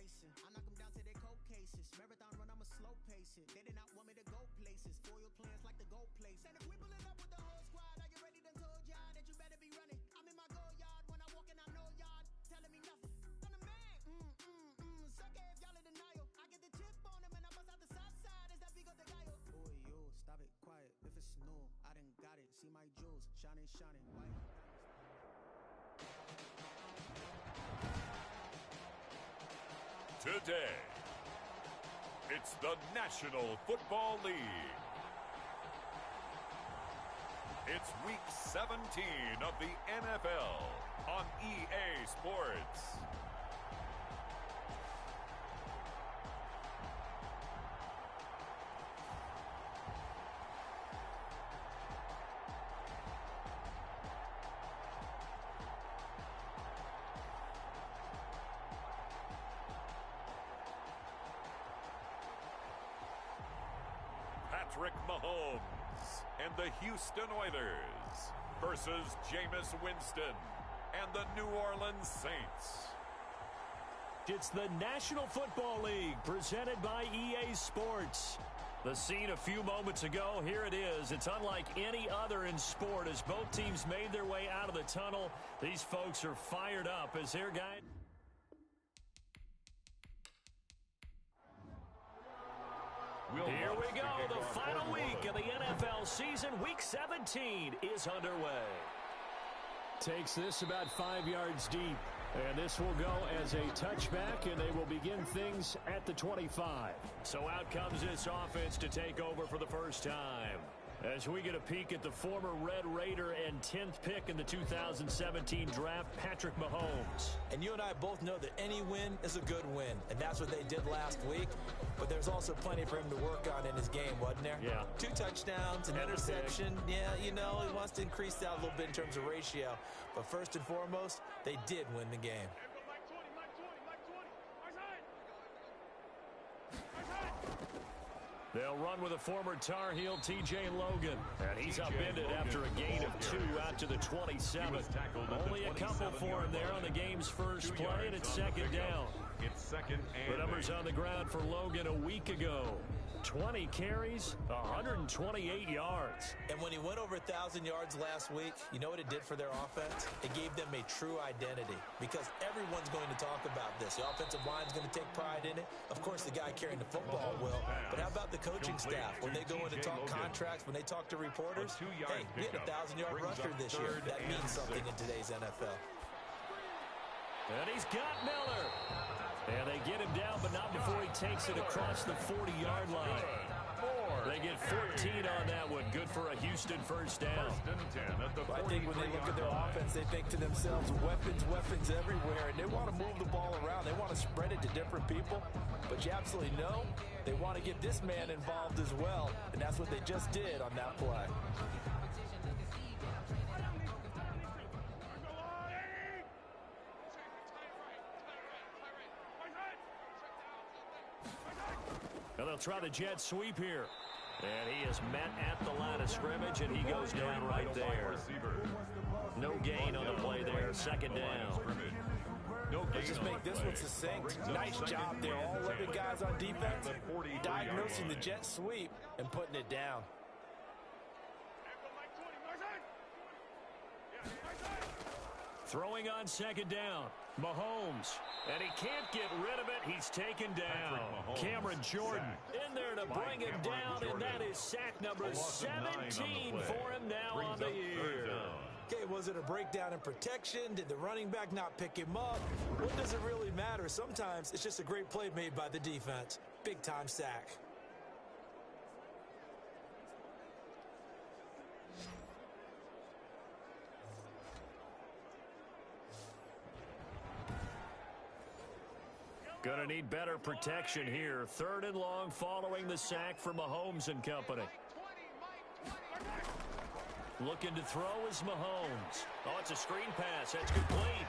racing. I knock them down to their cold cases. Marathon run, I'ma slow pace it. They did not want me to go places. Foil plans like the gold place. And if we pulling up with the whole squad, are you ready? Done told y'all that you better be running. I'm in my go yard when I walk in, I know y'all telling me nothing. I'm the man. Suck it if y'all in denial. I get the chip on him and I bust out the south side. Is that Vigo de Gallo? Boy, yo, stop it, quiet. If it's new, I done got it. See my jewels, shining, shining, white. Today, it's the National Football League. It's Week 17 of the NFL on EA Sports. Patrick Mahomes and the Houston Oilers versus Jameis Winston and the New Orleans Saints. It's the National Football League presented by EA Sports. The scene a few moments ago, here it is. It's unlike any other in sport as both teams made their way out of the tunnel. These folks are fired up as their guy. Here we go. The final week of the NFL season. Week 17 is underway. Takes this about 5 yards deep. And this will go as a touchback, and they will begin things at the 25. So out comes this offense to take over for the first time. As we get a peek at the former Red Raider and 10th pick in the 2017 draft, Patrick Mahomes. And you and I both know that any win is a good win, and that's what they did last week. But there's also plenty for him to work on in his game, wasn't there? Yeah. 2 touchdowns, an interception. Yeah, you know, he wants to increase that a little bit in terms of ratio. But first and foremost, they did win the game. They'll run with a former Tar Heel, T.J. Logan. And he's upended after a gain of 2 out to the 27. Only a couple for him there on the game's first play, and it's second down. It's second and The numbers on the ground for Logan a week ago. 20 carries, 128 yards. And when he went over 1,000 yards last week, you know what it did for their offense? It gave them a true identity because everyone's going to talk about this. The offensive line's going to take pride in it. Of course, the guy carrying the football will. But how about the coaching staff? When they go in to talk contracts, when they talk to reporters, hey, we had a 1,000-yard rusher this year. That means something in today's NFL. And he's got Miller. And they get him down, but not before he takes it across the 40-yard line. They get 14 on that one. Good for a Houston first down. I think when they look at their offense, they think to themselves, weapons, weapons everywhere. And they want to move the ball around. They want to spread it to different people. But you absolutely know they want to get this man involved as well. And that's what they just did on that play. And they'll try the jet sweep here. And he is met at the line of scrimmage, and he goes down right there. No gain on the play there. Second down. Let's just make this one succinct. Nice job there. All 11 guys on defense diagnosing the jet sweep and putting it down. Throwing on second down. Mahomes. And he can't get rid of it. He's taken down. Cameron Jordan in there to bring him down, and that is sack number 17 for him now on the year. Okay, was it a breakdown in protection? Did the running back not pick him up? What does it really matter? Sometimes it's just a great play made by the defense. Big-time sack. Gonna need better protection here. 3rd and long following the sack for Mahomes and company. Looking to throw is Mahomes. Oh, it's a screen pass. That's complete.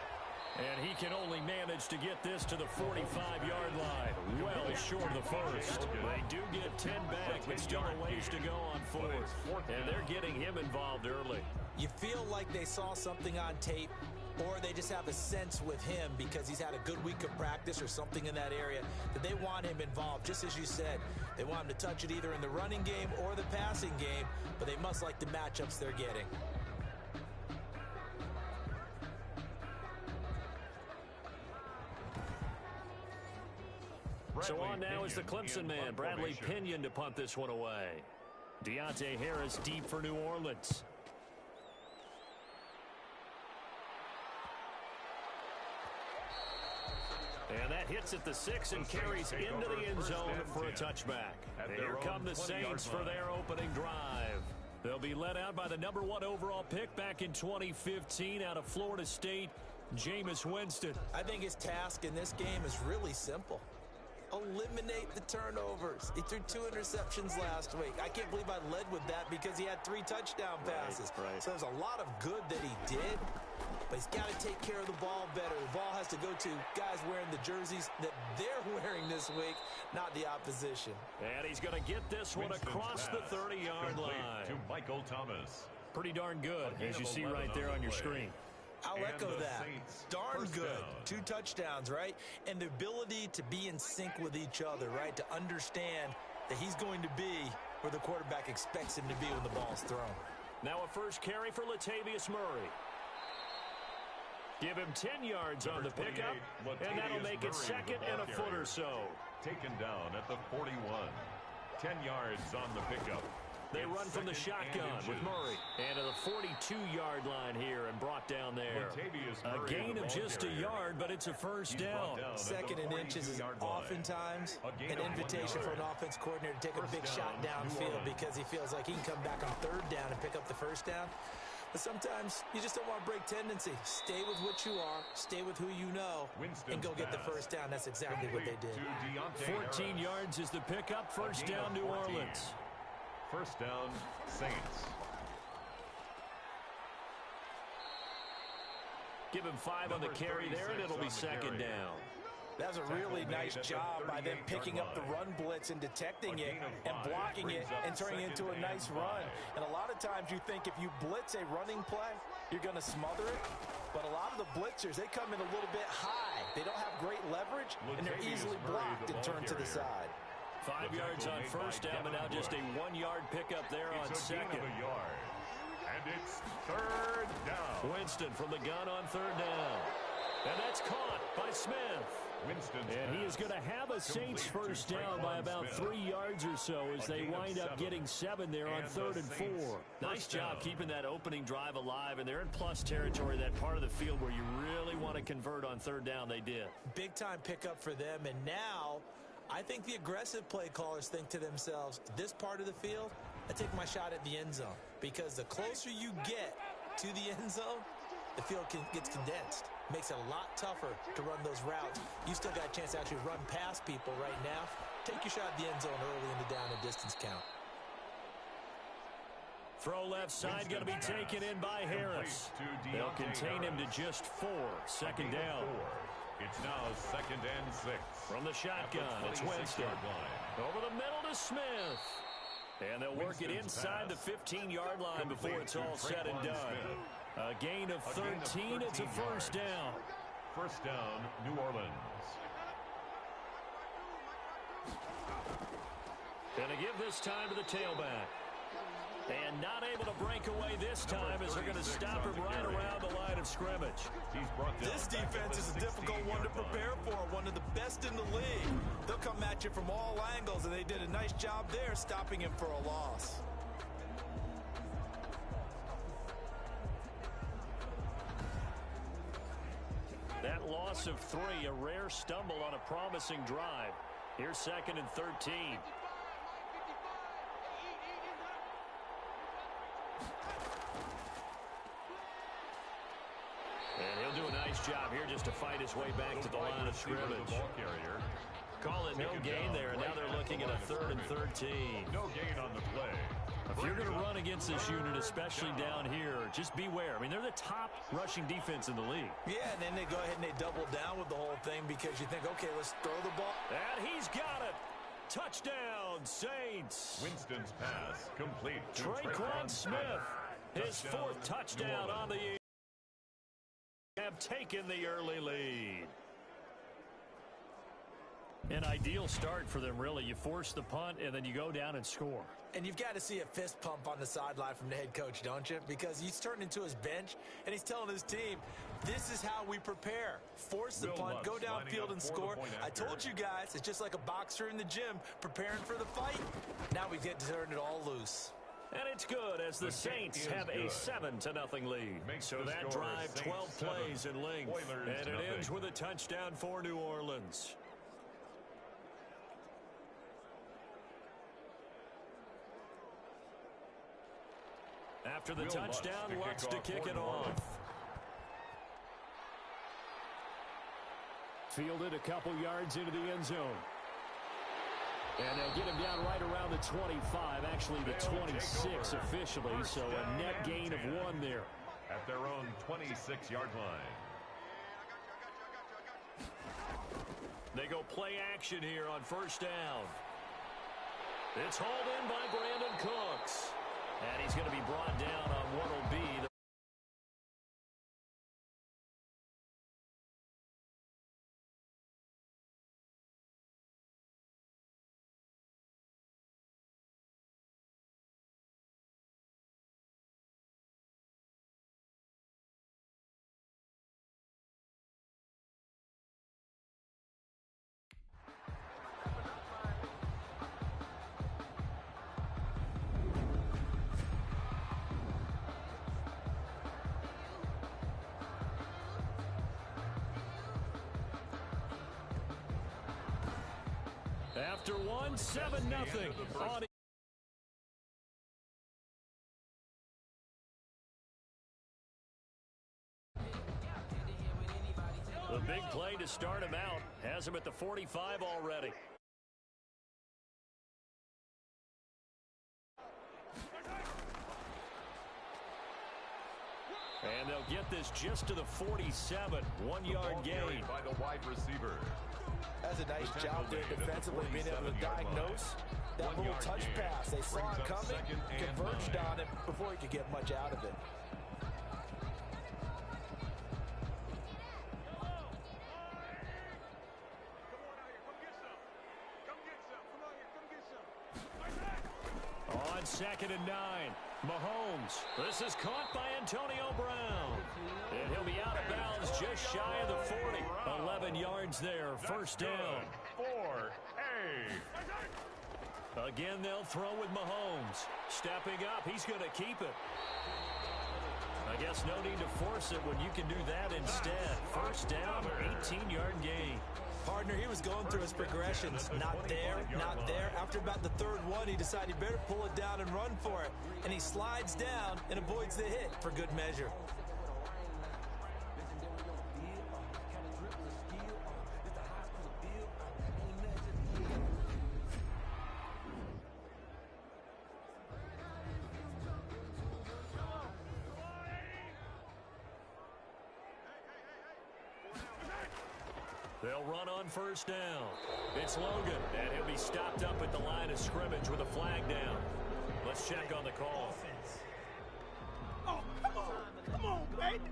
And he can only manage to get this to the 45-yard line. Well short of the first. They do get 10 back, but still a ways to go on 4th. And they're getting him involved early. You feel like they saw something on tape or they just have a sense with him because he's had a good week of practice or something in that area that they want him involved. Just as you said, they want him to touch it either in the running game or the passing game, but they must like the matchups they're getting. So on now is the Clemson man, Bradley Pinion, to punt this one away. Deontay Harris deep for New Orleans. And that hits at the 6 and carries into the end zone for a touchback. And here come the Saints for their opening drive. They'll be led out by the #1 overall pick back in 2015 out of Florida State, Jameis Winston. I think his task in this game is really simple. Eliminate the turnovers. He threw 2 interceptions last week. I can't believe I led with that because he had 3 touchdown passes. Right. So there's a lot of good that he did, but he's got to take care of the ball better. The ball has to go to guys wearing the jerseys that they're wearing this week, not the opposition. And he's going to get this one across the 30-yard line. To Michael Thomas. Pretty darn good, as you see right there on your screen. I'll echo that. Darn good. 2 touchdowns, right? And the ability to be in sync with each other, right? To understand that he's going to be where the quarterback expects him to be when the ball's thrown. Now a first carry for Latavius Murray. Give him 10 yards on the pickup, and that'll make it second and a foot or so. Taken down at the 41. 10 yards on the pickup. They run from the shotgun with Murray. And to the 42-yard line here and brought down there. A gain of just a yard, but it's a first down. Second and inches is oftentimes an invitation for an offense coordinator to take a big shot downfield because he feels like he can come back on 3rd down and pick up the first down. But sometimes you just don't want to break tendency. Stay with what you are, stay with who you know, and go get the first down. That's exactly what they did. 14 yards is the pickup. First down, New Orleans. First down, Saints. Give him 5 on the carry there, and it'll be second down. That was a really nice job by them picking up the run blitz and detecting it and blocking it and turning it into a nice run. And a lot of times you think if you blitz a running play, you're going to smother it. But a lot of the blitzers, they come in a little bit high. They don't have great leverage, and they're easily blocked and turned to the side. 5 yards on first down, but now just a 1-yard pickup there on second. And it's 3rd down. Winston from the gun on 3rd down. And that's caught by Smith. And he is going to have a Saints first down by about 3 yards or so as they wind up getting 7 there on 3rd and 4. Nice job keeping that opening drive alive, and they're in plus territory, that part of the field where you really want to convert on 3rd down. They did. Big time pickup for them, and now I think the aggressive play callers think to themselves, this part of the field, I take my shot at the end zone, because the closer you get to the end zone, the field gets condensed. Makes it a lot tougher to run those routes. You still got a chance to actually run past people right now. Take your shot at the end zone early in the down and distance count. Throw left side going to be taken in by Harris. They'll contain him to just 4. Second down. It's now 2nd and 6. From the shotgun, it's Winston. Over the middle to Smith. And they'll work it inside the 15-yard line before it's all said and done. A gain of 13. It's a first down. First down, New Orleans. Going to give this time to the tailback. And not able to break away this time as they're going to stop him right around the line of scrimmage. This defense is a difficult one to prepare for, one of the best in the league. They'll come at you from all angles, and they did a nice job there stopping him for a loss. That loss of 3, a rare stumble on a promising drive. Here's 2nd and 13. And he'll do a nice job here just to fight his way back to the line of scrimmage. Call it no gain there, and now they're looking at a 3rd and 13. No gain on the play. If you're going to run against this unit, especially down here, just beware. I mean, they're the top rushing defense in the league. Yeah, and then they go ahead and they double down with the whole thing because you think, okay, let's throw the ball. And he's got it. Touchdown, Saints. Winston's pass complete to Traquan Smith, his 4th touchdown on the year. have taken the early lead. An ideal start for them, really. You force the punt, and then you go down and score. And you've got to see a fist pump on the sideline from the head coach, don't you? Because he's turned into his bench, and he's telling his team, this is how we prepare. Force the punt, go downfield and score. I told you guys, it's just like a boxer in the gym preparing for the fight. Now we get to turn it all loose. And it's good as the Saints have a 7-0 lead. So that drive, 12 plays in length. And it ends with a touchdown for New Orleans. After the touchdown, Lutz to kick it off. Fielded a couple yards into the end zone. And they'll get him down right around the 25, actually the 26 officially, so a net gain of 1 there. At their own 26-yard line. They go play action here on first down. It's hauled in by Brandon Cooks. And he's going to be brought down on what will be the after 1, 7-0. The big play to start him out has him at the 45 already. And they'll get this just to the 47, 1-yard gain. By the wide receiver. That's a nice job there defensively, being able to diagnose that little touch pass. They saw it coming, converged on it before he could get much out of it. On 2nd and 9, Mahomes. This is caught by Antonio Brown. And he'll be out of bounds just shy of the 40. 11 yards there, first down. 4A. Again, they'll throw with Mahomes. Stepping up, he's going to keep it. I guess no need to force it when you can do that instead. First down, 18-yard gain. Partner, he was going through his progressions. Not there, not there. After about the third one, he decided he better pull it down and run for it. And he slides down and avoids the hit for good measure. They'll run on first down. It's Logan, and he'll be stopped up at the line of scrimmage with a flag down. Let's check on the call. Oh, come on, baby.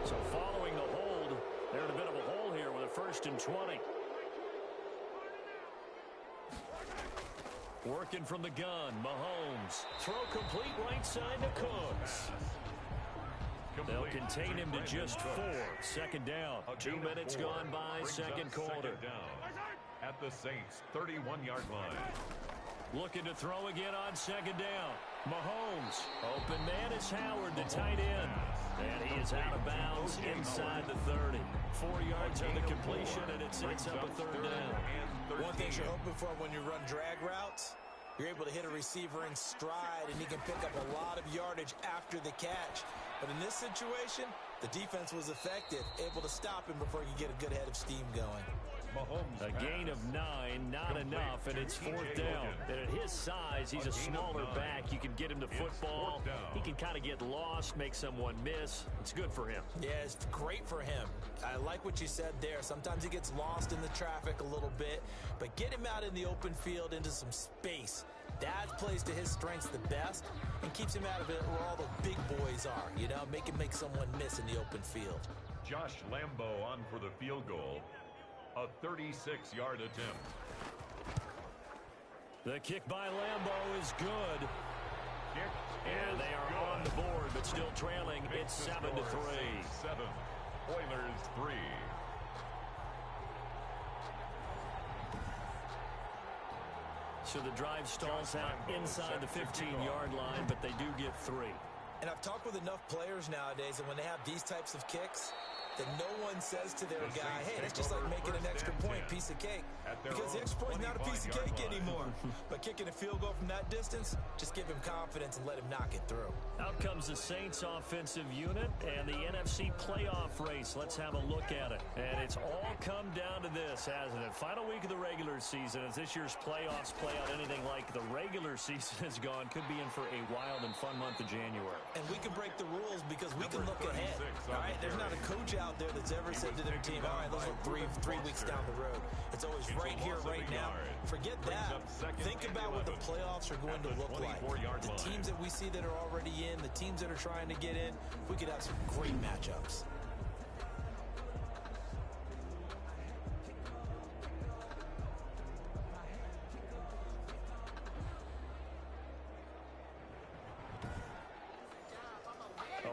So following the hold, they're in a bit of a hole here with a 1st and 20. Working from the gun, Mahomes. Throw complete right side to Cooks. They'll contain him to just 4. 2nd down. 2 minutes gone by, second quarter. At the Saints' 31-yard line. Looking to throw again on 2nd down. Mahomes. Open man is Howard, the tight end. And he is out of bounds inside the 30. 4 yards on the completion, and it sets up a 3rd down. One thing you're hoping for when you run drag routes, you're able to hit a receiver in stride, and he can pick up a lot of yardage after the catch. But in this situation, the defense was effective, able to stop him before he could get a good head of steam going. A gain of 9, not enough, and it's 4th down. And at his size, he's a smaller back. You can get him to football. He can kind of get lost, make someone miss. It's good for him. Yeah, it's great for him. I like what you said there. Sometimes he gets lost in the traffic a little bit, but get him out in the open field into some space. That plays to his strengths the best and keeps him out of it where all the big boys are, you know, make someone miss in the open field. Josh Lambo on for the field goal. A 36-yard attempt. The kick by Lambo is good. And they are on the board, but still trailing. It's 7-3. 7. Oilers 3. So the drive stalls out inside the 15-yard line, but they do get 3. And I've talked with enough players nowadays that when they have these types of kicks, that no one says to their guy, hey, it's just like making an extra point, piece of cake. Because the extra point is not a piece of cake anymore. But kicking a field goal from that distance, just give him confidence and let him knock it through. Out comes the Saints offensive unit and the NFC playoff race. Let's have a look at it. And it's all come down to this, hasn't it? Final week of the regular season. As this year's playoffs play out anything like the regular season has gone, could be in for a wild and fun month of January. And we can break the rules because we can look ahead. All right, there's not a coach out there that's ever said to their team, all right, let's look three weeks down the road. It's always right here, right now. Forget that. Think about what the playoffs are going to look like. The teams that we see that are already in, the teams that are trying to get in, we could have some great matchups.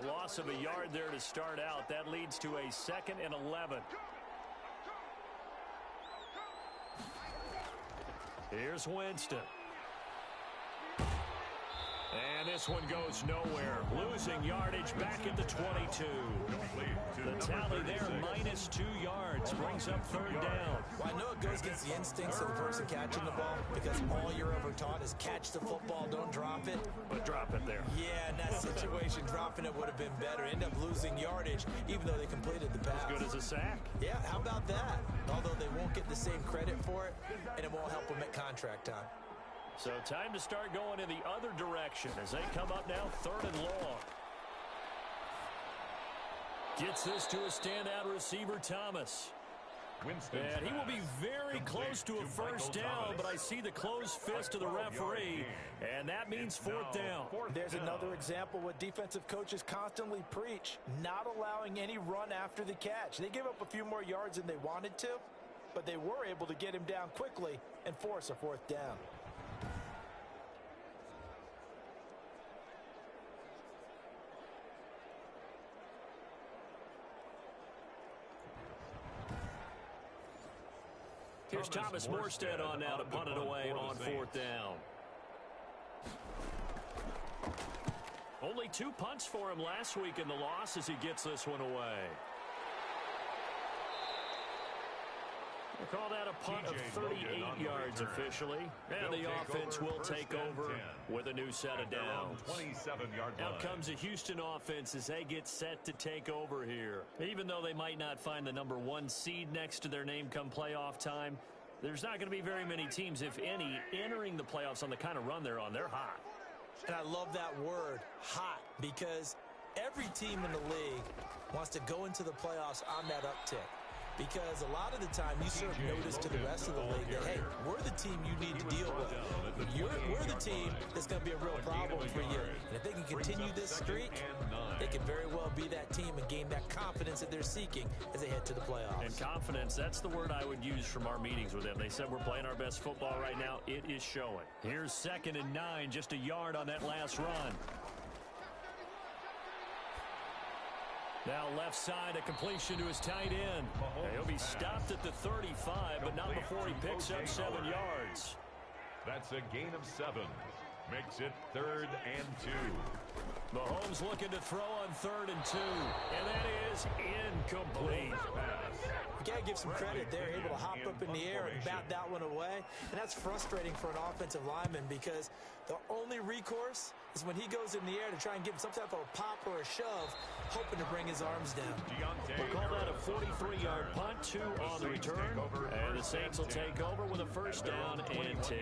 A loss of a yard there to start out. That leads to a 2nd and 11. Here's Winston. And this one goes nowhere. Losing yardage back at the 22. The tally there, -2 yards. Brings up 3rd down. Well, I know it goes against the instincts of the person catching the ball because all you're ever taught is catch the football, don't drop it. But drop it there. Yeah, in that situation, dropping it would have been better. End up losing yardage, even though they completed the pass. As good as a sack. Yeah, how about that? Although they won't get the same credit for it, and it won't help them at contract time. So time to start going in the other direction as they come up now 3rd and long. Gets this to a standout receiver, Thomas. And he will be very close to a first down, but I see the closed fist of the referee, and that means 4th down. There's another example what defensive coaches constantly preach, not allowing any run after the catch. They gave up a few more yards than they wanted to, but they were able to get him down quickly and force a 4th down. Here's Thomas Morstead on now to punt it away on 4th down. Only 2 punts for him last week in the loss as he gets this one away. We'll call that a punt of 38 yards officially. And the offense will take over with a new set of downs. Out comes the Houston offense as they get set to take over here. Even though they might not find the #1 seed next to their name come playoff time, there's not going to be very many teams, if any, entering the playoffs on the kind of run they're on. They're hot. And I love that word, hot, because every team in the league wants to go into the playoffs on that uptick. Because a lot of the time you serve notice to the rest of the league that, hey, we're the team you need to deal with. We're the team that's going to be a real problem for you. And if they can continue this streak, they can very well be that team and gain that confidence that they're seeking as they head to the playoffs. And confidence, that's the word I would use from our meetings with them. They said we're playing our best football right now. It is showing. Here's 2nd and 9, just a yard on that last run. Now left side, a completion to his tight end. He'll be stopped at the 35, but not before he picks up 7 yards. That's a gain of 7. Makes it 3rd and 2. Mahomes looking to throw on 3rd and 2. And that is incomplete. You got to give some credit. They're able to hop up in the air and bat that one away. And that's frustrating for an offensive lineman because the only recourse is when he goes in the air to try and give him some type of a pop or a shove, hoping to bring his arms down. We'll call that a 43-yard punt, 2 on the return. And the Saints will take over with a first down and 10.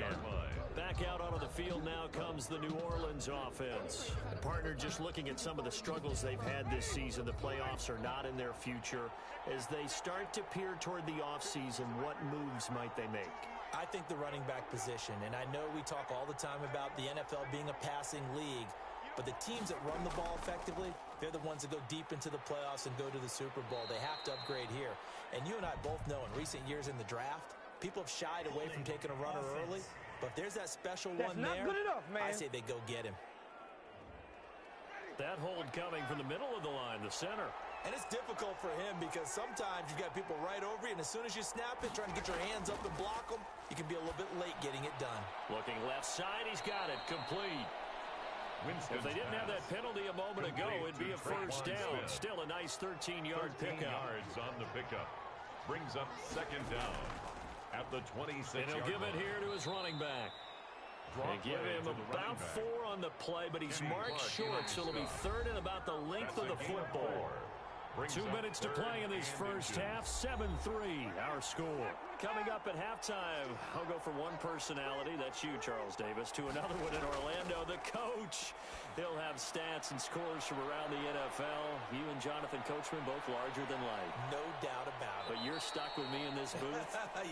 Back out onto the field now comes the New Orleans offense. And partner, just looking at some of the struggles they've had this season, the playoffs are not in their future. As they start to peer toward the offseason, what moves might they make? I think the running back position, and I know we talk all the time about the NFL being a passing league, but the teams that run the ball effectively, they're the ones that go deep into the playoffs and go to the Super Bowl. They have to upgrade here. And you and I both know in recent years in the draft, people have shied away from taking a runner early, but if there's that special one there, good enough, man. I say they go get him. That hold coming from the middle of the line, the center. And it's difficult for him because sometimes you've got people right over you, and as soon as you snap it, trying to get your hands up and block them, you can be a little bit late getting it done. Looking left side, he's got it. Complete. If they didn't have that penalty a moment ago, it'd be a first down. Still a nice 13-yard pickup. yards on the pickup. Brings up second down at the 26-yard And he'll give it here to his running back. They give him about 4 on the play, but he's marked short, so it'll be third and about the length of the football. 2 minutes to play in this first half. 7-3, our score. Coming up at halftime, I'll go from one personality, that's you, Charles Davis, to another one in Orlando, the coach. He'll have stats and scores from around the NFL. You and Jonathan Coachman both larger than life. No doubt about it. But you're stuck with me in this booth,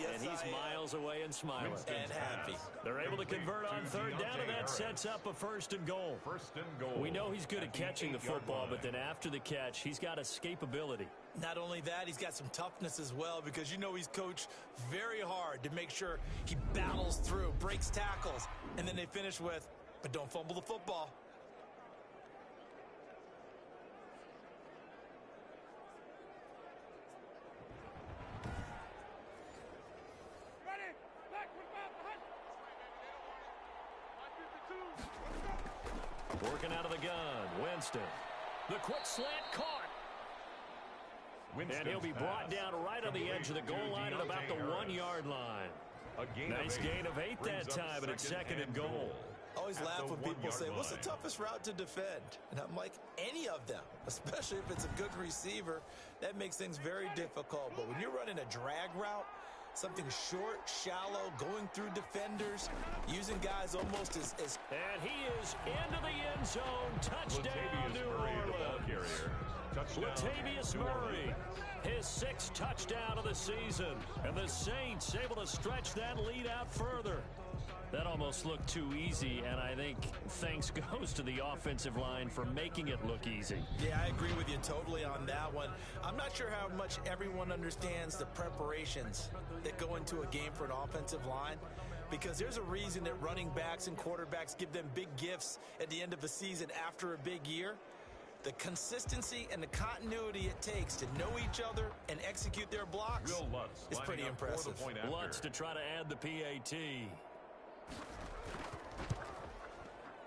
yes, and he's miles away and smiling. And happy. They're able to convert on third down, and that sets up a first and goal. We know he's good at catching the football, but then after the catch, he's got escapability. Not only that, he's got some toughness as well, because you know he's coached very hard to make sure he battles through, breaks tackles, and then they finish with, but don't fumble the football. Working out of the gun, Winston. The quick slant caught. And he'll be brought down right on the edge of the goal line at about the 1-yard line. Nice gain of 8 that time, and it's second and goal. I always laugh when people say, what's the toughest route to defend? And I'm like, any of them, especially if it's a good receiver. That makes things very difficult. But when you're running a drag route, something short, shallow, going through defenders, using guys almost as... And he is into the end zone. Touchdown, New Orleans. Latavius Murray, his 6th touchdown of the season. And the Saints able to stretch that lead out further. That almost looked too easy, and I think thanks goes to the offensive line for making it look easy. Yeah, I agree with you totally on that one. I'm not sure how much everyone understands the preparations that go into a game for an offensive line, because there's a reason that running backs and quarterbacks give them big gifts at the end of the season after a big year. The consistency and the continuity it takes to know each other and execute their blocks is pretty impressive. Lutz to try to add the PAT.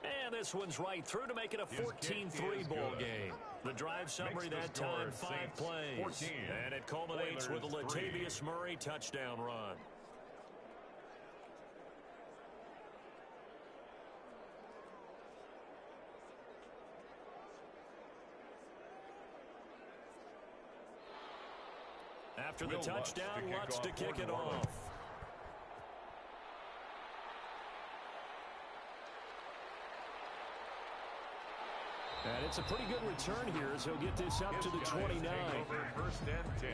And this one's right through to make it a 14-3 ball game. The drive summary that time, 5 plays. 14. And it culminates with a Latavius Murray touchdown run. After the touchdown, Lutz to kick it off. And it's a pretty good return here as he'll get this up to the 29. First and 10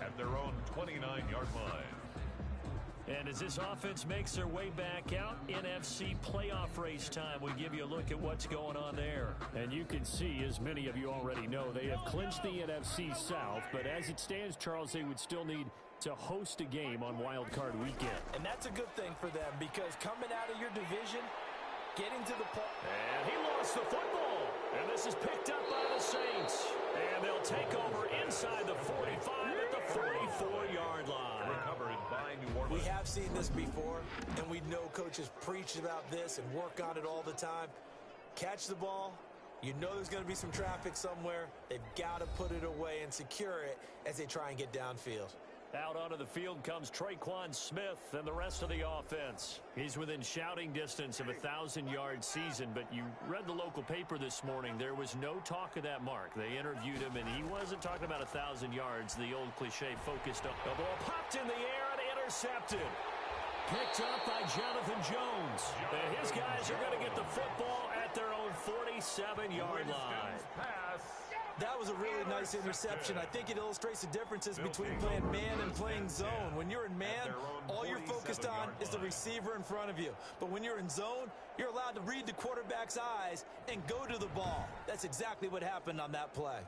at their own 29-yard line. And as this offense makes their way back out, NFC playoff race time, we give you a look at what's going on there. And you can see, as many of you already know, they have clinched the NFC South. But as it stands, Charles, they would still need to host a game on Wild Card Weekend. And that's a good thing for them, because coming out of your division, getting to the play. And he lost the football. And this is picked up by the Saints. And they'll take over inside the 45 at the 44-yard line. Recovered by New Orleans. We have seen this before, and we know coaches preach about this and work on it all the time. Catch the ball. You know there's going to be some traffic somewhere. They've got to put it away and secure it as they try and get downfield. Out onto the field comes Traquan Smith and the rest of the offense. He's within shouting distance of a 1,000-yard season, but you read the local paper this morning. There was no talk of that mark. They interviewed him, and he wasn't talking about 1,000 yards. The old cliche focused on the ball popped in the air and intercepted. Picked up by Jonathan Jones. And his guys are going to get the football at their own 47-yard line. Pass That was a really nice interception. I think it illustrates the differences between playing man and playing zone. When you're in man, all you're focused on is the receiver in front of you. But when you're in zone, you're allowed to read the quarterback's eyes and go to the ball. That's exactly what happened on that play.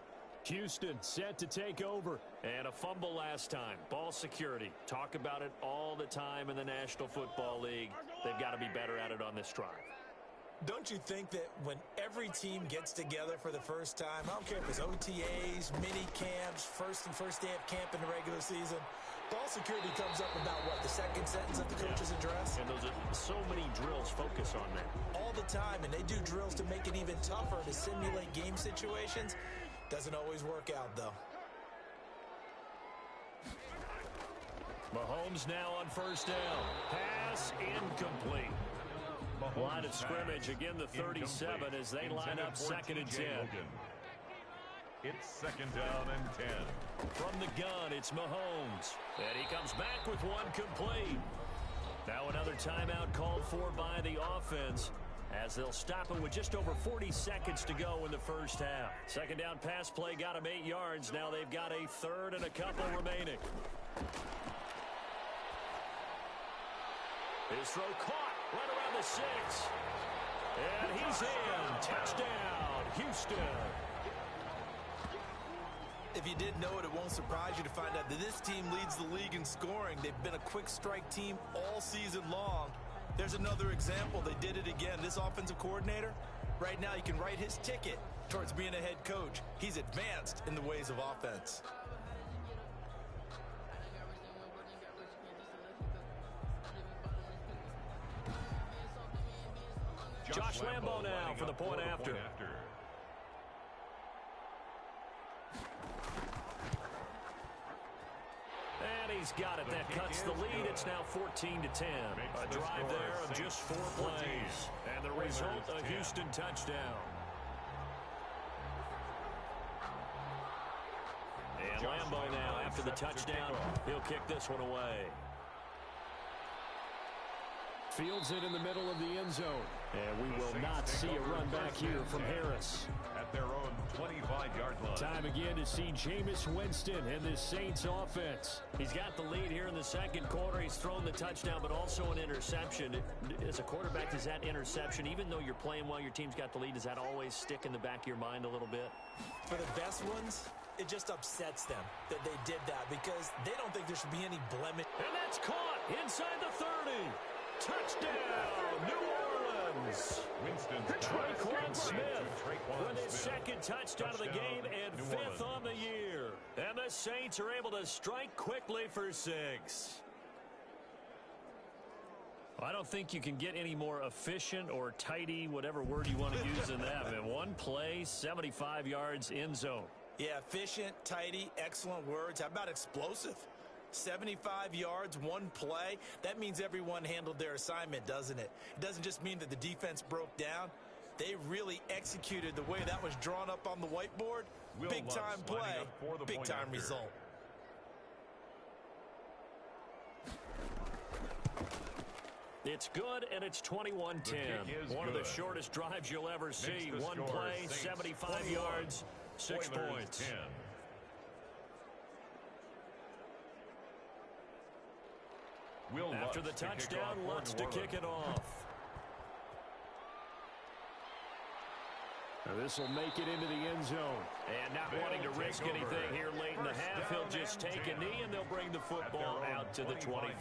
Houston set to take over. And a fumble last time. Ball security. Talk about it all the time in the National Football League. They've got to be better at it on this drive. Don't you think that when every team gets together for the first time, I don't care if it's OTAs, mini camps, first day of camp in the regular season, ball security comes up about what, the second sentence of the coach's address? And those are so many drills focus on that. All the time, and they do drills to make it even tougher to simulate game situations. Doesn't always work out, though. Mahomes now on first down. Pass incomplete. Line of scrimmage, again the 37 as they line up 2nd and 10. It's 2nd down and 10. From the gun, it's Mahomes. And he comes back with one complete. Now another timeout called for by the offense as they'll stop it with just over 40 seconds to go in the first half. 2nd down pass play got him 8 yards. Now they've got a 3rd and a couple remaining. His throw caught right around the 6. And he's in. Touchdown, Houston. If you didn't know it, it won't surprise you to find out that this team leads the league in scoring. They've been a quick strike team all season long. There's another example. They did it again. This offensive coordinator, right now you can write his ticket towards being a head coach. He's advanced in the ways of offense. Josh Lambo now for the point after. And he's got it. That cuts the lead. It's now 14-10. A drive there of just 4 plays. And the result, a Houston touchdown. And Lambo now, after the touchdown, he'll kick this one away. Fields it in the middle of the end zone. And we will not see a run back here from Harris. At their own 25-yard line. Time again to see Jameis Winston and this Saints offense. He's got the lead here in the 2nd quarter. He's thrown the touchdown, but also an interception. As a quarterback, does that interception, even though you're playing well, your team's got the lead, does that always stick in the back of your mind a little bit? For the best ones, it just upsets them that they did that because they don't think there should be any blemish. And that's caught inside the 30. Touchdown, New Orleans. Traquan Smith with his 2nd touchdown of the game and 5th on the year. And the Saints are able to strike quickly for 6. I don't think you can get any more efficient or tidy, whatever word you want to use in that. In one play, 75 yards in zone. Yeah, efficient, tidy, excellent words. How about explosive? 75 yards, one play. That means everyone handled their assignment, doesn't it? It doesn't just mean that the defense broke down. They really executed the way that was drawn up on the whiteboard. Big-time play, big-time result. It's good, and it's 21-10. One of the shortest drives you'll ever see. One play, 75 yards, 6 points. After the touchdown, Lutz to kick it off. Now this will make it into the end zone. And not wanting to risk anything here late in the half, he'll just take a knee and they'll bring the football out to the 25.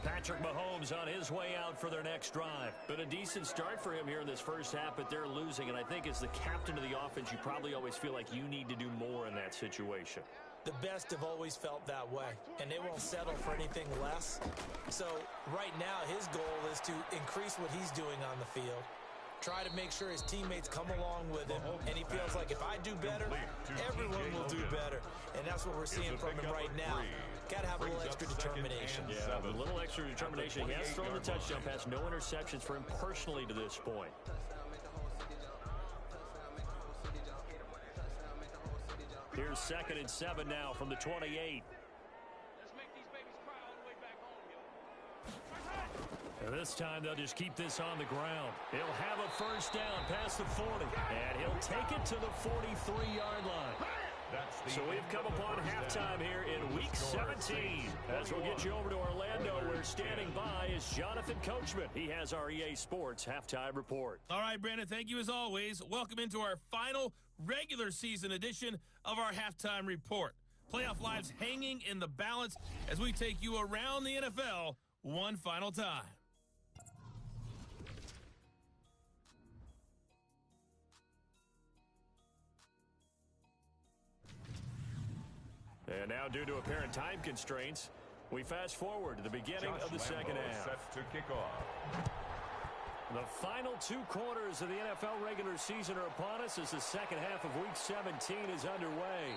Patrick Mahomes on his way out for their next drive. Been a decent start for him here in this first half, but they're losing. And I think as the captain of the offense, you probably always feel like you need to do more in that situation. The best have always felt that way, and they won't settle for anything less. So right now, his goal is to increase what he's doing on the field, try to make sure his teammates come along with him, and he feels like if I do better, everyone will do better. And that's what we're seeing from him right now. Got to have a little extra determination. Yeah, a little extra determination. He has thrown the touchdown pass, no interceptions for him personally to this point. Here's 2nd and 7 now from the 28. Let's make these babies cry all the way back home, yo. And this time they'll just keep this on the ground. He'll have a first down past the 40. And he'll take it to the 43-yard line. So we've come upon halftime here in Week 17. As we'll get you over to Orlando, where standing by is Jonathan Coachman. He has our EA Sports Halftime Report. All right, Brandon, thank you as always. Welcome into our final regular season edition of our Halftime Report. Playoff lives hanging in the balance as we take you around the NFL one final time. And now, due to apparent time constraints, we fast forward to the beginning of the second half. Set to kick off. The final 2 quarters of the NFL regular season are upon us as the second half of Week 17 is underway.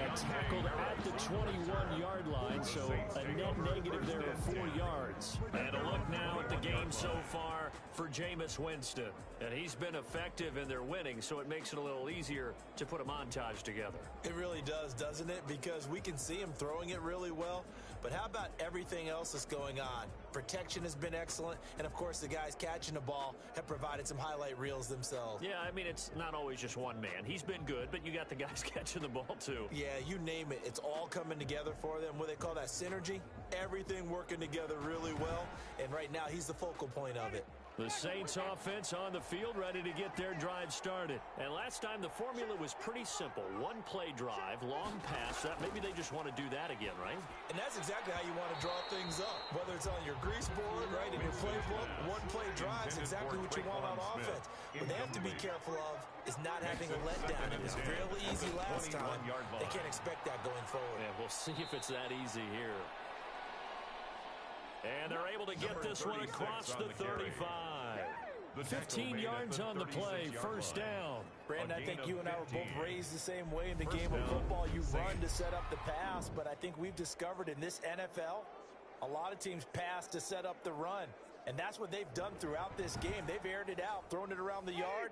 And tackled at the 21-yard line, so a net negative there of 4 yards. And a look now at the game so far for Jameis Winston. And he's been effective in their winning, so it makes it a little easier to put a montage together. It really does, doesn't it? Because we can see him throwing it really well. But how about everything else that's going on? Protection has been excellent. And, of course, the guys catching the ball have provided some highlight reels themselves. Yeah, I mean, it's not always just one man. He's been good, but you got the guys catching the ball, too. Yeah, you name it. It's all coming together for them. What they call that synergy. Everything working together really well. And right now, he's the focal point of it. The Saints offense on the field, ready to get their drive started. And last time the formula was pretty simple. One play drive, long pass. Maybe they just want to do that again, right? And that's exactly how you want to draw things up. Whether it's on your grease board, right, in your playbook, one play drive is exactly what you want on offense. What they have to be careful of is not having a letdown. It was fairly easy last time. They can't expect that going forward. Yeah, we'll see if it's that easy here. And they're able to get this one across the 35. 15 yards on the play, first down. Brandon, I think you and I were both raised the same way in the game of football. You run to set up the pass, but I think we've discovered in this NFL, a lot of teams pass to set up the run. And that's what they've done throughout this game. They've aired it out, thrown it around the yard.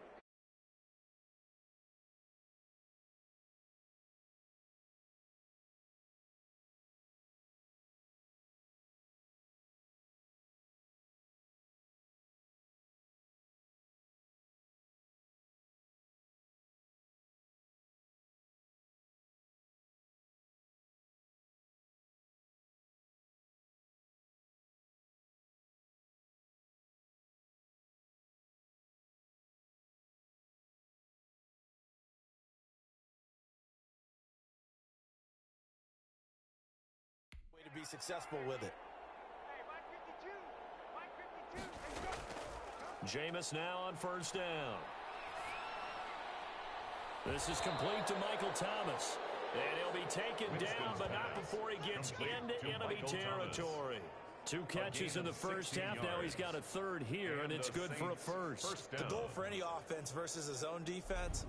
To be successful with it. Jameis now on first down. This is complete to Michael Thomas. And he'll be taken down, but not before he gets into enemy territory. 2 catches in the first half. Now he's got a third here, and it's good for a first. The goal for any offense versus a zone defense,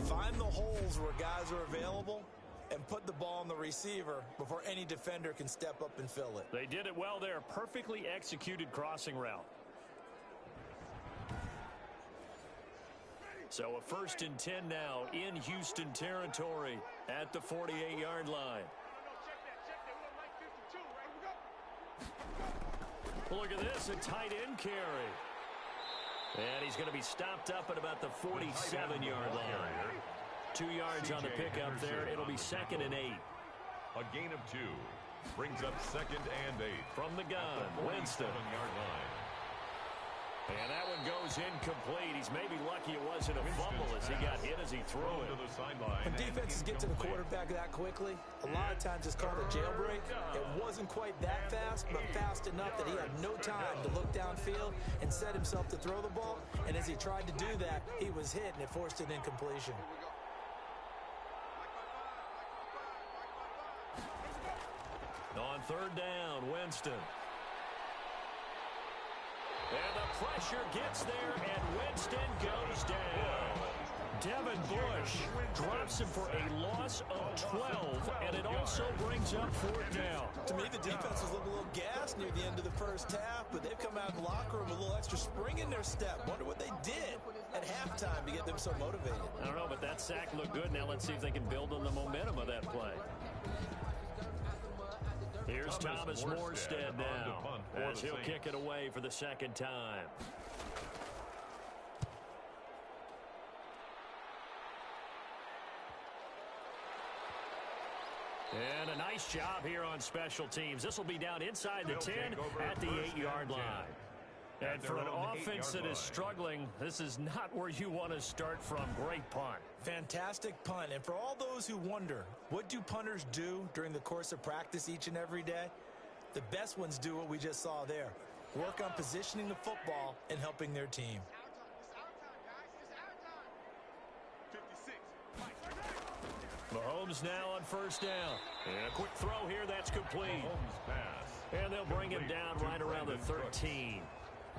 find the holes where guys are available and put the ball on the receiver before any defender can step up and fill it. They did it well there. Perfectly executed crossing route. So a 1st and 10 now in Houston territory at the 48-yard line. Look at this, a tight end carry. And he's going to be stopped up at about the 47-yard line. 2 yards on the pickup there. It'll be 2nd and 8. A gain of 2 brings up 2nd and 8. From the gun, Winston. 47-yard line. And that one goes incomplete. He's maybe lucky it wasn't a fumble as he got hit as he threw it. To the sideline. When defenses get to the quarterback that quickly, a lot of times it's called a jailbreak. It wasn't quite that fast, but fast enough that he had no time to look downfield and set himself to throw the ball. And as he tried to do that, he was hit, and it forced an incompletion. On 3rd down, Winston. And the pressure gets there, and Winston goes down. Devin Bush drops him for a loss of 12, and it also brings up 4th down. To me, the defense was looking a little gassed near the end of the first half, but they've come out of the locker room with a little extra spring in their step. Wonder what they did at halftime to get them so motivated. I don't know, but that sack looked good. Now let's see if they can build on the momentum of that play. Here's Thomas Morstead now, as he'll kick it away for the second time. And a nice job here on special teams. This will be down inside the 10 at the 8-yard line. And for an offense that is struggling, this is not where you want to start from. Great punt. Fantastic punt. And for all those who wonder, what do punters do during the course of practice each and every day? The best ones do what we just saw there. Work on positioning the football and helping their team. Mahomes now on first down. And a quick throw here, that's complete. And they'll bring him down right around the 13.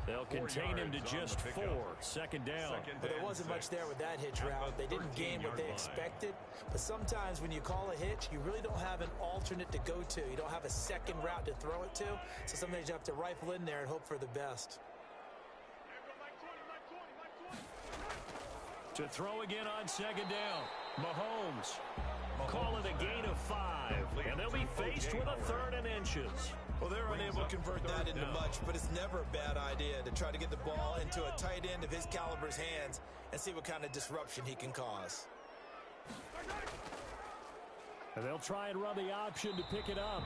They'll contain him to just 4. Second down. But there wasn't much there with that hitch route. They didn't gain what they expected. But sometimes when you call a hitch, you really don't have an alternate to go to. You don't have a second route to throw it to. So sometimes you have to rifle in there and hope for the best. To throw again on second down. Mahomes calling a gain of 5. And they'll be faced with a 3rd and inches. Well, they're unable to convert that into much, but it's never a bad idea to try to get the ball into a tight end of his caliber's hands and see what kind of disruption he can cause. And they'll try and run the option to pick it up.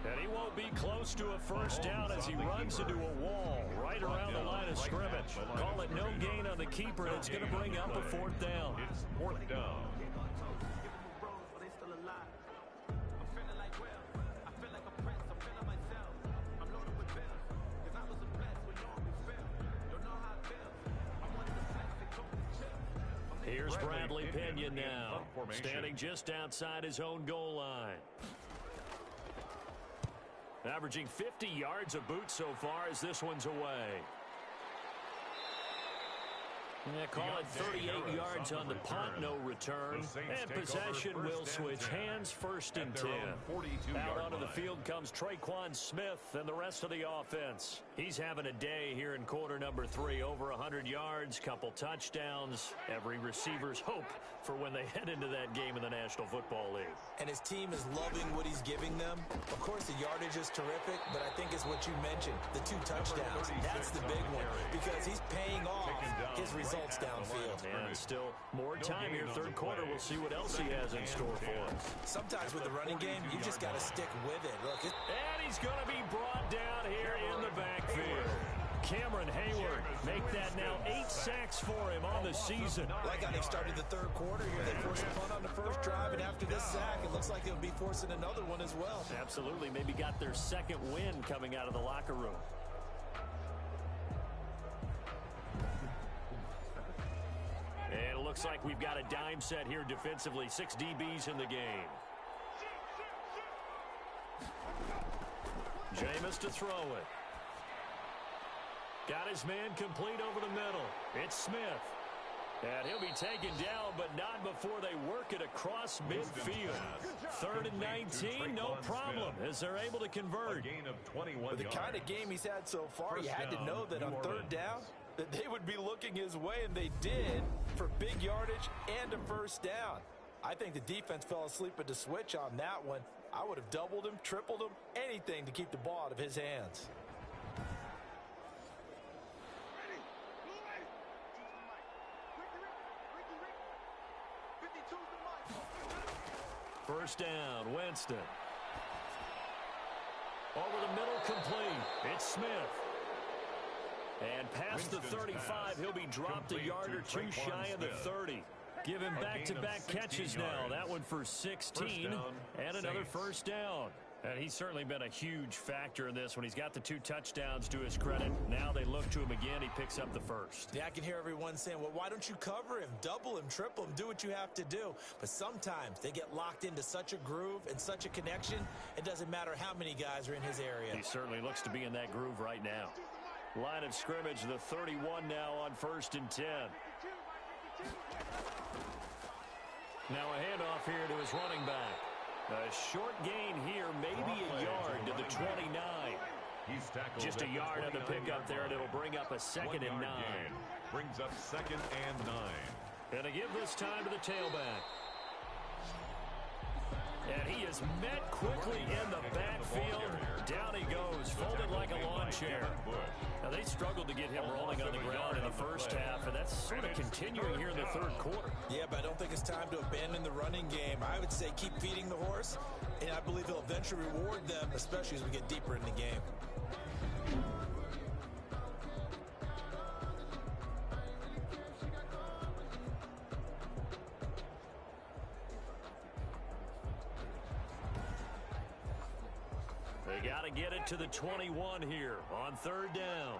And he won't be close to a first down as he runs into a wall right around the line of scrimmage. Call it no gain on the keeper, and it's going to bring up a 4th down. It's 4th down. Here's Bradley Pinion now, standing just outside his own goal line. Averaging 50 yards a boot so far as this one's away. Yeah, call it 38 yards on the punt, no return. And possession will switch hands, 1st and 10. Out onto the field comes Traquan Smith and the rest of the offense. He's having a day here in quarter number 3. Over 100 yards, couple touchdowns. Every receiver's hope for when they head into that game in the National Football League. And his team is loving what he's giving them. Of course, the yardage is terrific, but I think it's what you mentioned, the 2 touchdowns. That's the big one because he's paying off his results downfield. And still more time here, 3rd quarter. We'll see what else he has in store for us. Sometimes with the running game, you just got to stick with it. Look, and he's going to be brought down here in the backfield. Cameron Hayward make that now 8 sacks for him on the season. Like how they started the 3rd quarter here. They forced a punt on the first drive, and after this sack, it looks like they'll be forcing another one as well. Absolutely. Maybe got their 2nd win coming out of the locker room. And it looks like we've got a dime set here defensively. 6 DBs in the game. Jameis to throw it. Got his man complete over the middle. It's Smith. And he'll be taken down, but not before they work it across midfield. 3rd and 19, no problem, as they're able to convert. With the kind of game he's had so far, you had to know that on 3rd down, that they would be looking his way, and they did, for big yardage and a first down. I think the defense fell asleep at the switch on that one. I would have doubled him, tripled him, anything to keep the ball out of his hands. First down, Winston. Over the middle, complete. It's Smith. And past the 35, he'll be dropped a yard or 2 shy of the 30. Give him back-to-back catches now. That one for 16 and another first down. And he's certainly been a huge factor in this when he's got the 2 touchdowns to his credit. Now they look to him again. He picks up the first. Yeah, I can hear everyone saying, well, why don't you cover him, double him, triple him, do what you have to do. But sometimes they get locked into such a groove and such a connection, it doesn't matter how many guys are in his area. He certainly looks to be in that groove right now. Line of scrimmage, the 31 now on 1st and 10. Now a handoff here to his running back. A short gain here, maybe a yard to the 29. Just a yard on the pickup there, and it'll bring up a 2nd and 9. Brings up 2nd and 9. And to give this time to the tailback. And he is met quickly in the backfield. Down he goes, folded like a lawn chair. Now, they struggled to get him rolling on the ground in the first half, and that's sort of continuing here in the third quarter. Yeah, but I don't think it's time to abandon the running game. I would say keep feeding the horse, and I believe he'll eventually reward them, especially as we get deeper in the game. They got to get it to the 21 here on third down.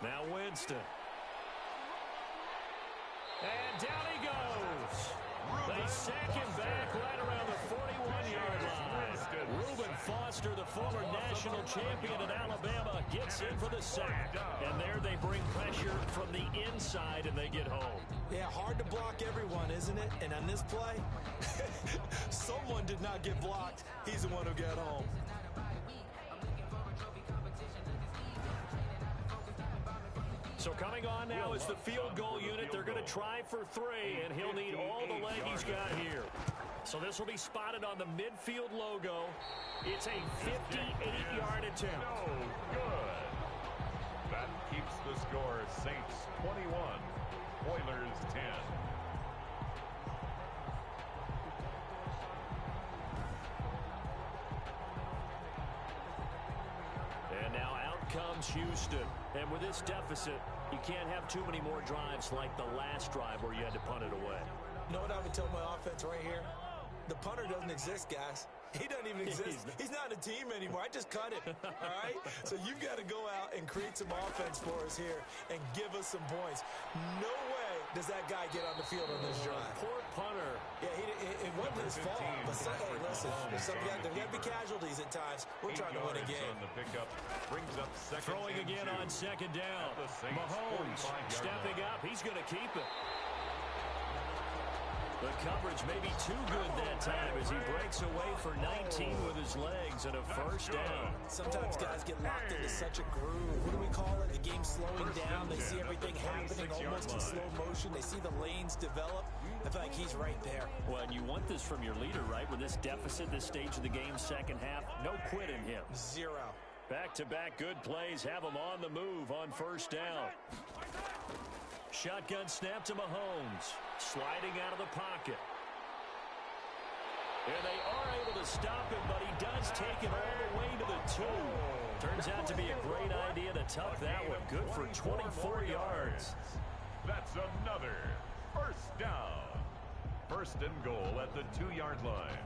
Now Winston. And down he goes. They sack him back right around the 41-yard line. Reuben Foster, the former national champion at Alabama, gets in for the sack. And there they bring pressure from the inside, and they get home. Yeah, hard to block everyone, isn't it? And on this play, someone did not get blocked. He's the one who got home. So coming on now is the field goal unit. They're going to try for 3, and he'll need all the leg he's got here. So this will be spotted on the midfield logo. It's a 58-yard attempt. No good. That keeps the score Saints 21, Oilers 10. And now out comes Houston. And with this deficit, you can't have too many more drives like the last drive where you had to punt it away. You know what I would tell my offense right here? The punter doesn't exist, guys. He doesn't even exist. He's not a team anymore. I just cut him, all right? So you've got to go out and create some offense for us here and give us some points. No way does that guy get on the field on this drive. Poor punter. Yeah, it wasn't his fault. But hey, listen, there's got to be casualties at times. We're trying to win a game. On the pickup, brings up second. Throwing again on second down. Mahomes stepping up. He's going to keep it. The coverage may be too good that time as he breaks away for 19 with his legs and a first down. Sometimes guys get locked into such a groove. What do we call it? The game's slowing down. They see everything happening almost in slow motion. They see the lanes develop. I feel like he's right there. Well, and you want this from your leader, right? With this deficit, this stage of the game, second half, no quit in him. Zero. Back-to-back good plays have him on the move on first down. Shotgun snap to Mahomes. Sliding out of the pocket. And they are able to stop him, but he does take it all the way to the 2. Turns out to be a great idea to tuck that one. Good for 24 yards. That's another first down. First and goal at the 2-yard line.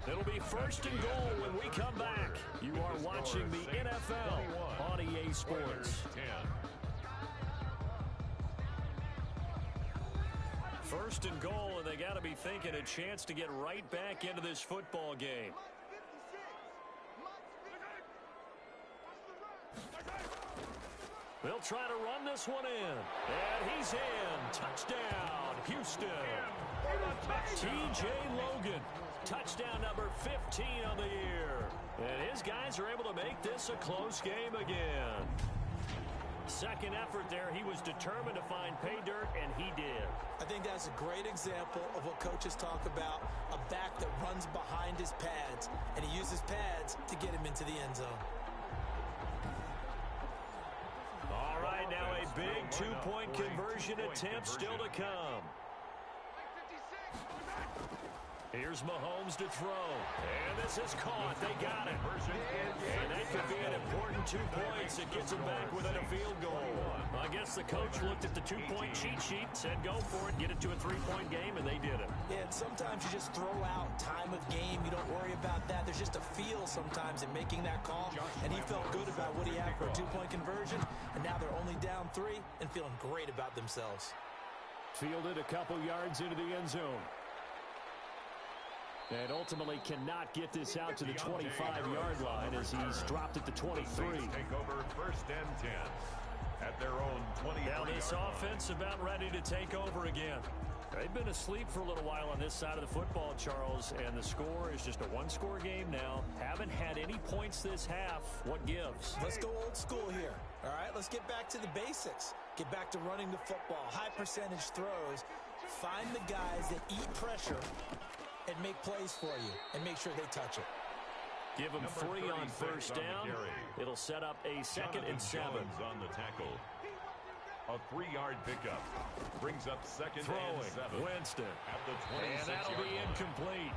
It'll be first and goal when we come back. You are watching the NFL on EA Sports. First and goal, and they got to be thinking a chance to get right back into this football game. They'll try to run this one in. And he's in. Touchdown, Houston. T.J. Logan. Touchdown number 15 on the year. And his guys are able to make this a close game again. Second effort there, he was determined to find pay dirt, and he did. I think that's a great example of what coaches talk about, a back that runs behind his pads, and he uses pads to get him into the end zone. All right, now a big two-point conversion attempt still to come. Here's Mahomes to throw. And this is caught. They got it. And that could be an important 2 points. It gets them back within a field goal. I guess the coach looked at the two-point cheat sheet, said go for it, get it to a three-point game, and they did it. Yeah, and sometimes you just throw out time of game. You don't worry about that. There's just a feel sometimes in making that call. And he felt good about what he had for a two-point conversion. And now they're only down 3 and feeling great about themselves. Fielded a couple yards into the end zone. And ultimately cannot get this out to the 25-yard line as he's dropped at the 23. Take over first and 10. at their own 20. Now this offense about ready to take over again. They've been asleep for a little while on this side of the football, Charles, and the score is just a one-score game now. Haven't had any points this half. What gives? Let's go old school here. All right, let's get back to the basics. Get back to running the football, high percentage throws. Find the guys that eat pressure and make plays for you and make sure they touch it. Give them 3 on first down. It'll set up a 2nd and 7. On the tackle. A 3-yard pickup. Brings up 2nd and 7. Winston. At the 26-yard and that'll be incomplete.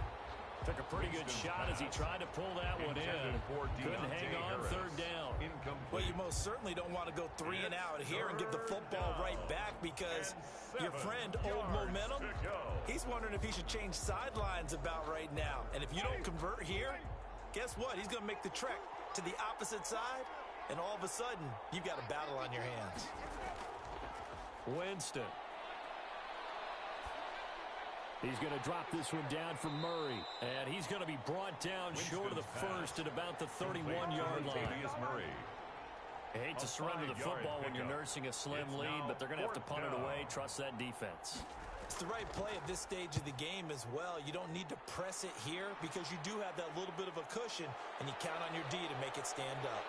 Took a pretty good shot as he tried to pull that one in. Couldn't hang on 3rd down. Well, you most certainly don't want to go 3 and out here and give the football right back because your friend, Old Momentum, he's wondering if he should change sidelines about right now. And if you don't convert here, guess what? He's going to make the trek to the opposite side, and all of a sudden, you've got a battle on your hands. Winston. He's going to drop this one down for Murray. And he's going to be brought down short of the first at about the 31-yard line. I hate to surrender the football when you're nursing a slim lead, but they're going to have to punt it away. Trust that defense. It's the right play at this stage of the game as well. You don't need to press it here because you do have that little bit of a cushion, and you count on your D to make it stand up.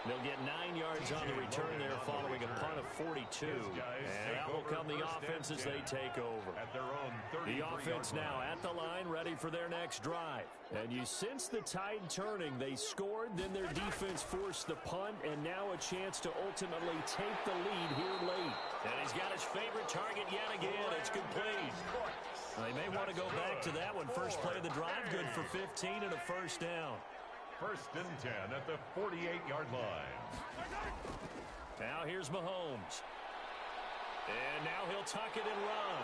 They'll get 9 yards on the return there following a punt of 42. And that will come the offense as they take over. The offense now at the line, ready for their next drive. And you sense the tide turning. They scored, then their defense forced the punt, and now a chance to ultimately take the lead here late. And he's got his favorite target yet again. It's complete. They may want to go back to that one. First play of the drive, good for 15 and a first down. 1st and 10 at the 48-yard line. Now here's Mahomes. And now he'll tuck it and run.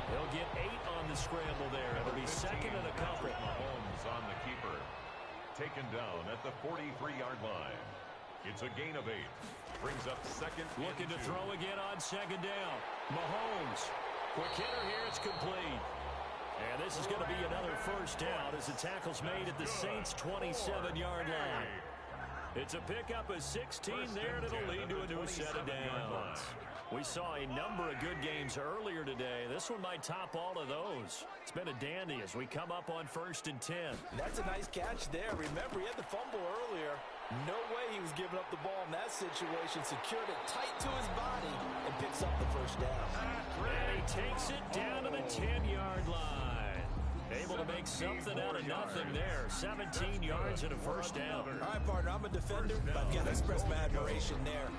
He'll get 8 on the scramble there. It'll be 2nd and a couple. Mahomes on the keeper. Taken down at the 43-yard line. It's a gain of 8. Brings up 2nd. Looking to throw again on 2nd down. Mahomes. Quick hitter here. It's complete. And this is going to be another first down as the tackle's made at the Saints' 27-yard line. It's a pickup of 16 there, and it'll lead to a new set of downs. We saw a number of good games earlier today. This one might top all of those. It's been a dandy as we come up on 1st and 10. That's a nice catch there. Remember, he had the fumble earlier. No way he was giving up the ball in that situation. Secured it tight to his body and picks up the first down. And he takes it down to the 10-yard line. Able to make something out of nothing there. 17 yards and a first down. All right, partner, I'm a defender, but I've got to express my admiration there.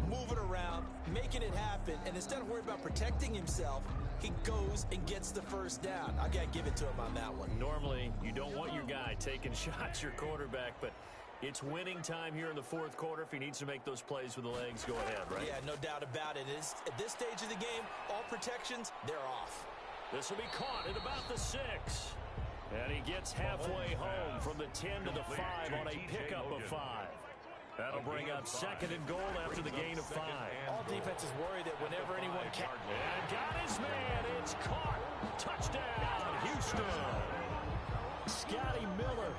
Moving around, making it happen, and instead of worrying about protecting himself, he goes and gets the first down. I got to give it to him on that one. Normally, you don't want your guy taking shots, your quarterback, but it's winning time here in the 4th quarter. If he needs to make those plays with the legs, go ahead, right? Yeah, no doubt about it. At this stage of the game, all protections, they're off. This will be caught at about the 6. And he gets halfway home from the 10 to the 5 on a pickup of 5. That'll bring up 2nd and goal after the gain of 5. All defenses worry that whenever anyone can... And got his man. It's caught. Touchdown, Houston. Scotty Miller,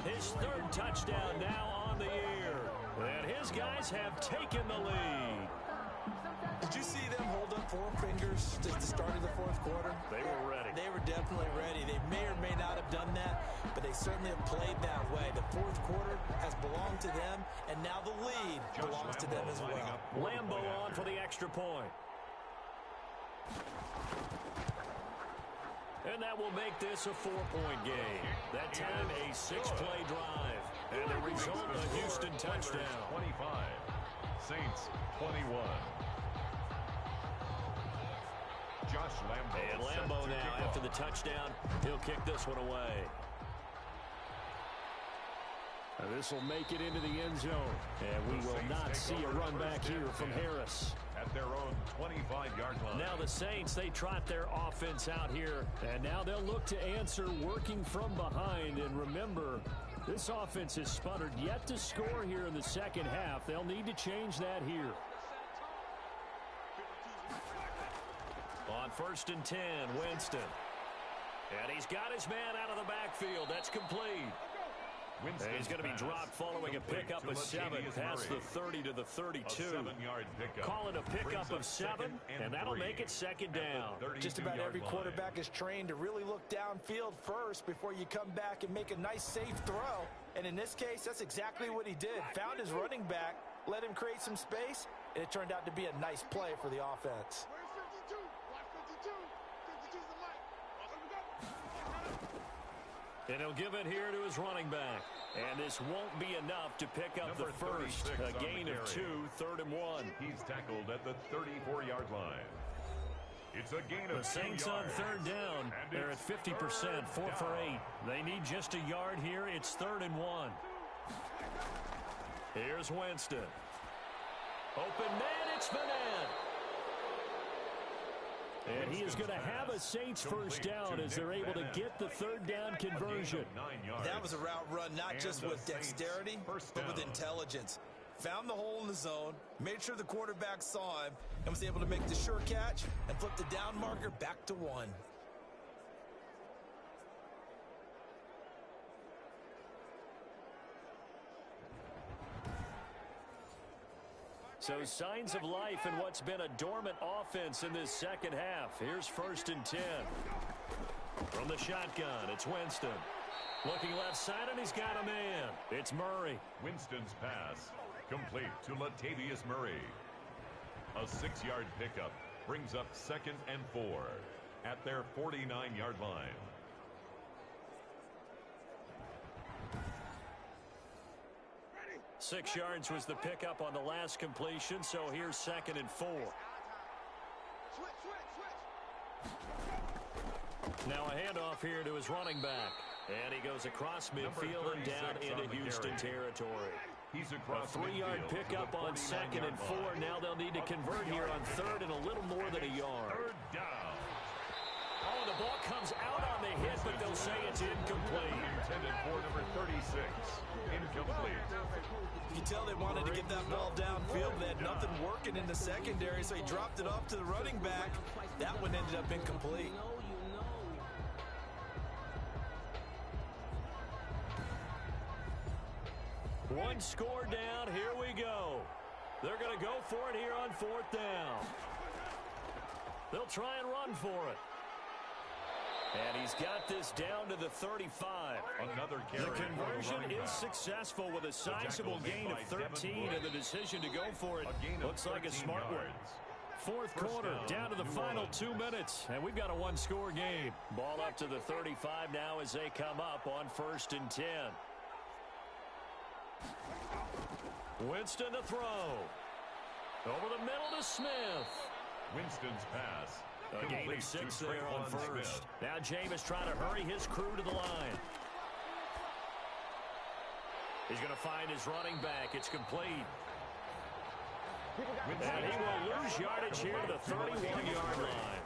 his 3rd touchdown now on the year. And his guys have taken the lead. Did you see them hold up 4 fingers at the start of the 4th quarter? They were ready. They were definitely ready. They may or may not have done that, but they certainly have played that way. The 4th quarter has belonged to them, and now the lead belongs to them as well. Lambo on for the extra point. And that will make this a 4-point game. That time a 6-play drive. And the result, a Houston touchdown. 25. Saints 21. Josh Lambo. And Lambo now, after the touchdown, he'll kick this one away. This will make it into the end zone. And we will not see a run back here from Harris. At their own 25-yard line. Now the Saints, they trot their offense out here. And now they'll look to answer working from behind. And remember, this offense has sputtered yet to score here in the 2nd half. They'll need to change that here. On 1st and 10, Winston. And he's got his man out of the backfield. That's complete. He's going to be dropped following a pickup of 7 past the 30 to the 32. Call it a pickup of 7, and that'll make it second down. Just about every quarterback is trained to really look downfield first before you come back and make a nice, safe throw. And in this case, that's exactly what he did. Found his running back, let him create some space, and it turned out to be a nice play for the offense. And he'll give it here to his running back. And this won't be enough to pick up the first. A gain of 2, 3rd and 1. He's tackled at the 34-yard line. It's a gain of 2 yards. The Saints on 3rd down. They're at 50%, 4 for 8. They need just a yard here. It's 3rd and 1. Here's Winston. Open man, it's Vanette. And he is going to have a Saints first down as they're able to get the 3rd down conversion. That was a route run not just with dexterity, but with intelligence. Found the hole in the zone, made sure the quarterback saw him, and was able to make the sure catch and flip the down marker back to 1. So signs of life in what's been a dormant offense in this second half. Here's 1st and 10. From the shotgun, it's Winston. Looking left side, and he's got a man. It's Murray. Winston's pass complete to Latavius Murray. A 6-yard pickup brings up 2nd and 4 at their 49-yard line. Six yards was the pickup on the last completion, so here's 2nd and 4. Now a handoff here to his running back. And he goes across midfield and down into Houston territory. He's across a 3-yard pickup on 2nd and 4. Now they'll need to convert here on 3rd and a little more than a yard. 3rd down. Oh, the ball comes out on the hit, but they'll say it's incomplete. Intended for number 36. Incomplete. You tell they wanted to get that ball downfield. They had nothing working in the secondary, so he dropped it off to the running back. That one ended up incomplete. One score down. Here we go. They're going to go for it here on 4th down. They'll try and run for it. And he's got this down to the 35. Another carry. The conversion is successful with a sizable gain of 13, and the decision to go for it looks like a smart one. 4th quarter, down to the final 2 minutes, and we've got a one-score game. Ball up to the 35 now as they come up on 1st and 10. Winston to throw. Over the middle to Smith. Winston's pass. A gain of 6 there on 1st. Now Jameis trying to hurry his crew to the line. He's going to find his running back. It's complete. And he will lose yardage here to the 31-yard line.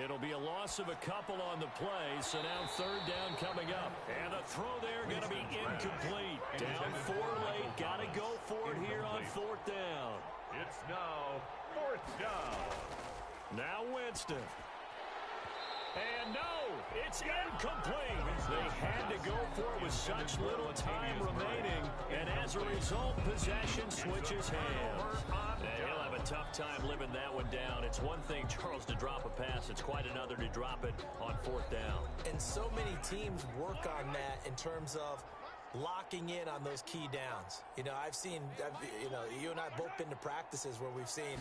It'll be a loss of a couple on the play, so now 3rd down coming up. And the throw there going to be incomplete. Down 4 late. Got to go for it here on 4th down. It's now 4th down. Now Winston. And no, it's incomplete. They had to go for it with such little time remaining. And as a result, possession switches hands. And he'll have a tough time living that one down. It's one thing, Charles, to drop a pass. It's quite another to drop it on 4th down. And so many teams work on that in terms of locking in on those key downs. You know, you and I both been to practices where we've seen,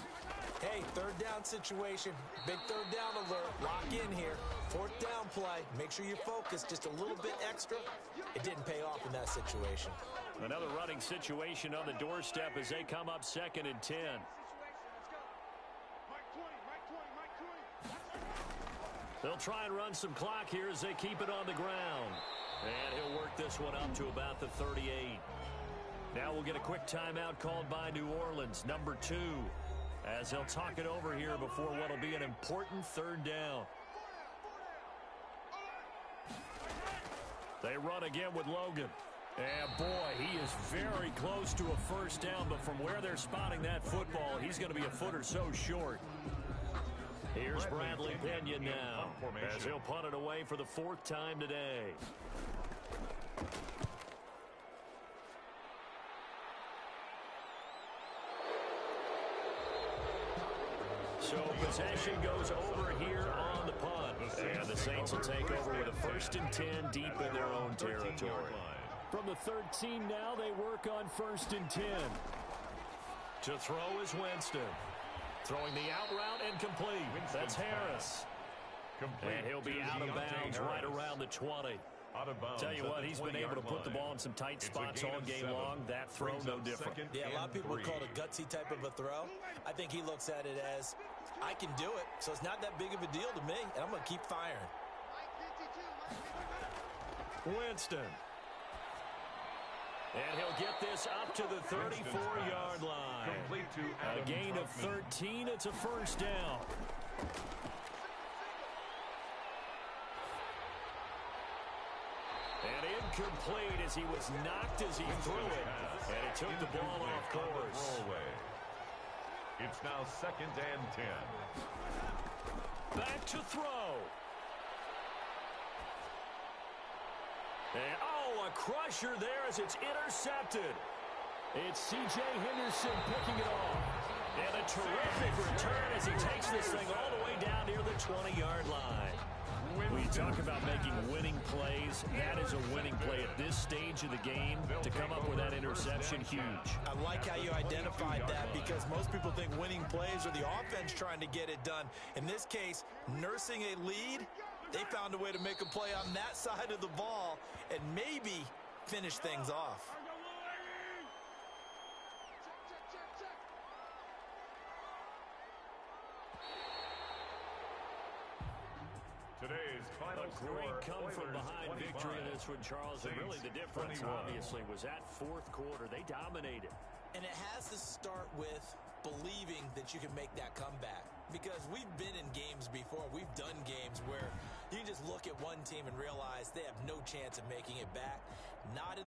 hey, 3rd down situation, big 3rd down alert, lock in here, 4th down play, make sure you focus just a little bit extra. It didn't pay off in that situation. Another running situation on the doorstep as they come up 2nd and 10. They'll try and run some clock here as they keep it on the ground. And he'll work this one up to about the 38. Now we'll get a quick timeout called by New Orleans, number 2, as they'll talk it over here before what will be an important 3rd down. They run again with Logan. And boy, he is very close to a 1st down, but from where they're spotting that football, he's going to be a foot or so short. Here's Bradley Pinion now as he'll punt it away for the 4th time today. So possession goes over here on the punt. And the Saints will take over with a 1st and 10 deep in their own territory. From the 13 now, they work on 1st and 10. To throw is Winston. Throwing the out route and complete. That's Harris. And he'll be out of bounds right around the 20. Tell you what, he's been able to put the ball in some tight spots all game long. That throw, no different. Yeah, a lot of people would call it a gutsy type of a throw. I think he looks at it as, I can do it, so it's not that big of a deal to me, and I'm going to keep firing. Winston. And he'll get this up to the 34-yard line. A gain of 13. It's a 1st down. And incomplete as he was knocked as he threw it. And he took the ball off course. It's now 2nd and 10. Back to throw. And, oh, a crusher there as it's intercepted. It's C.J. Henderson picking it off. And a terrific return as he takes this thing all the way down near the 20-yard line. When you talk about making winning plays, that is a winning play at this stage of the game. To come up with that interception, huge. I like how you identified that because most people think winning plays are the offense trying to get it done. In this case, nursing a lead, they found a way to make a play on that side of the ball and maybe finish things off. Today's final Great score, come-from-behind victory in this one, Charles. And really the difference, obviously, was that 4th quarter. They dominated. And it has to start with believing that you can make that comeback. Because we've been in games before. We've done games where you just look at one team and realize they have no chance of making it back. Not in